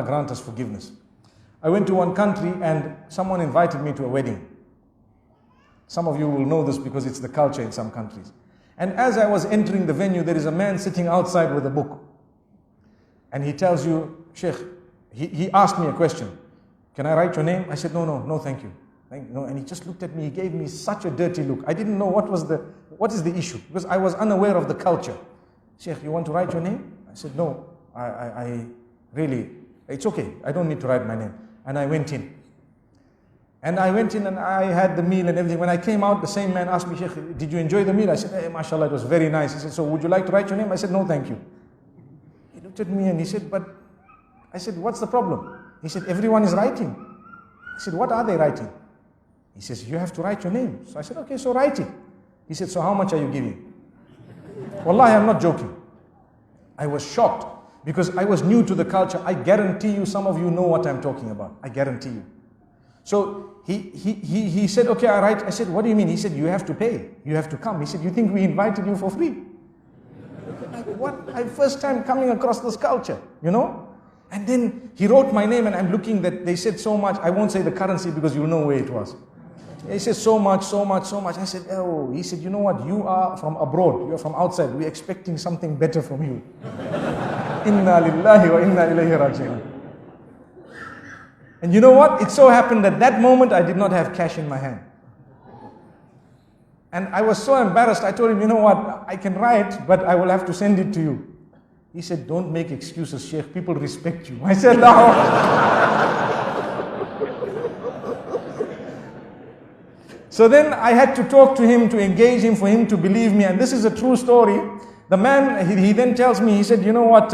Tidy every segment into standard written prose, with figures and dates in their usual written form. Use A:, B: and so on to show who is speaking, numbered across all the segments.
A: grant us forgiveness. I went to one country and someone invited me to a wedding. Some of you will know this because it's the culture in some countries. And as I was entering the venue, there is a man sitting outside with a book. And he tells you, Sheikh, he asked me a question. Can I write your name? I said, no, thank you. No. And he just looked at me, he gave me such a dirty look. I didn't know what is the issue, because I was unaware of the culture. Sheikh, you want to write your name? I said, no, I really, it's okay, I don't need to write my name. And I went in. And I went in and I had the meal and everything. When I came out, the same man asked me, Sheikh, did you enjoy the meal? I said, hey, mashallah, it was very nice. He said, so would you like to write your name? I said, no, thank you. He looked at me and he said, but, I said, what's the problem? He said, everyone is writing. I said, what are they writing? He says, you have to write your name. So I said, okay, so write it. He said, so how much are you giving? Wallahi, I'm not joking. I was shocked because I was new to the culture. I guarantee you, some of you know what I'm talking about. I guarantee you. So he said, okay, I write. I said, what do you mean? He said, you have to pay. You have to come. He said, you think we invited you for free? What? I'm first time coming across this culture, you know? And then he wrote my name and I'm looking that they said so much. I won't say the currency because you know where it was. He said so much. I said, oh, he said, you know what? You are from abroad. You are from outside. We're expecting something better from you. Inna lillahi wa inna ilayhi raji'un. And you know what? It so happened that that moment I did not have cash in my hand. And I was so embarrassed. I told him, you know what? I can write, but I will have to send it to you. He said, don't make excuses, Sheikh. People respect you. I said, no. So then I had to talk to him, to engage him, for him to believe me. And this is a true story. The man, he then tells me, he said, you know what,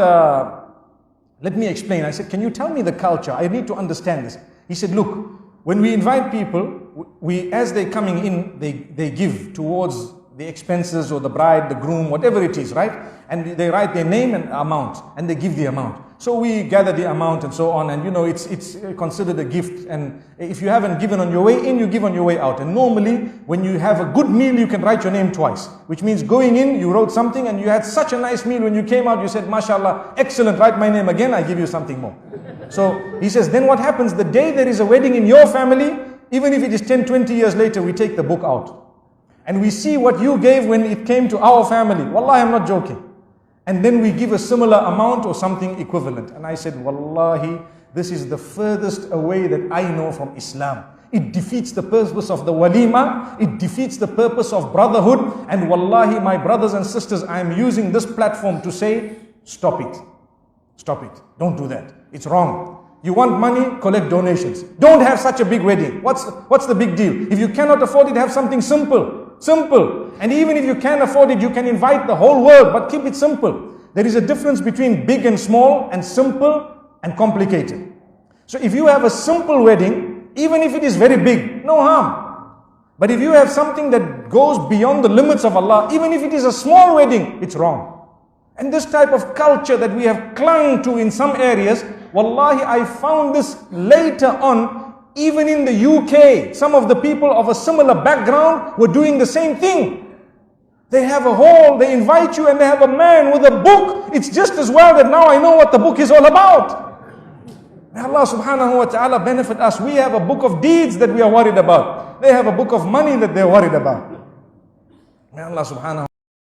A: let me explain. I said, can you tell me the culture? I need to understand this. He said, look, when we invite people, as they're coming in, they give towards the expenses or the bride, the groom, whatever it is, right? And they write their name and amount, and they give the amount. So we gather the amount and so on, and you know, it's considered a gift. And if you haven't given on your way in, you give on your way out. And normally, when you have a good meal, you can write your name twice. Which means going in, you wrote something, and you had such a nice meal. When you came out, you said, mashallah, excellent, write my name again, I give you something more. So he says, then what happens? The day there is a wedding in your family, even if it is 10, 20 years later, we take the book out. And we see what you gave when it came to our family. Wallahi, I'm not joking. And then we give a similar amount or something equivalent. And I said, Wallahi, this is the furthest away that I know from Islam. It defeats the purpose of the walima. It defeats the purpose of brotherhood. And Wallahi, my brothers and sisters, I am using this platform to say, stop it. Stop it. Don't do that. It's wrong. You want money, collect donations. Don't have such a big wedding. What's the big deal? If you cannot afford it, have something simple. Simple. And even if you can't afford it, you can invite the whole world, but keep it simple. There is a difference between big and small, and simple and complicated. So if you have a simple wedding, even if it is very big, no harm. But if you have something that goes beyond the limits of Allah, even if it is a small wedding, it's wrong. And this type of culture that we have clung to in some areas, wallahi, I found this later on. Even in the UK, some of the people of a similar background were doing the same thing. They have a hall, they invite you, and they have a man with a book. It's just as well that now I know what the book is all about. May Allah subhanahu wa ta'ala benefit us. We have a book of deeds that we are worried about. They have a book of money that they're worried about. May Allah subhanahu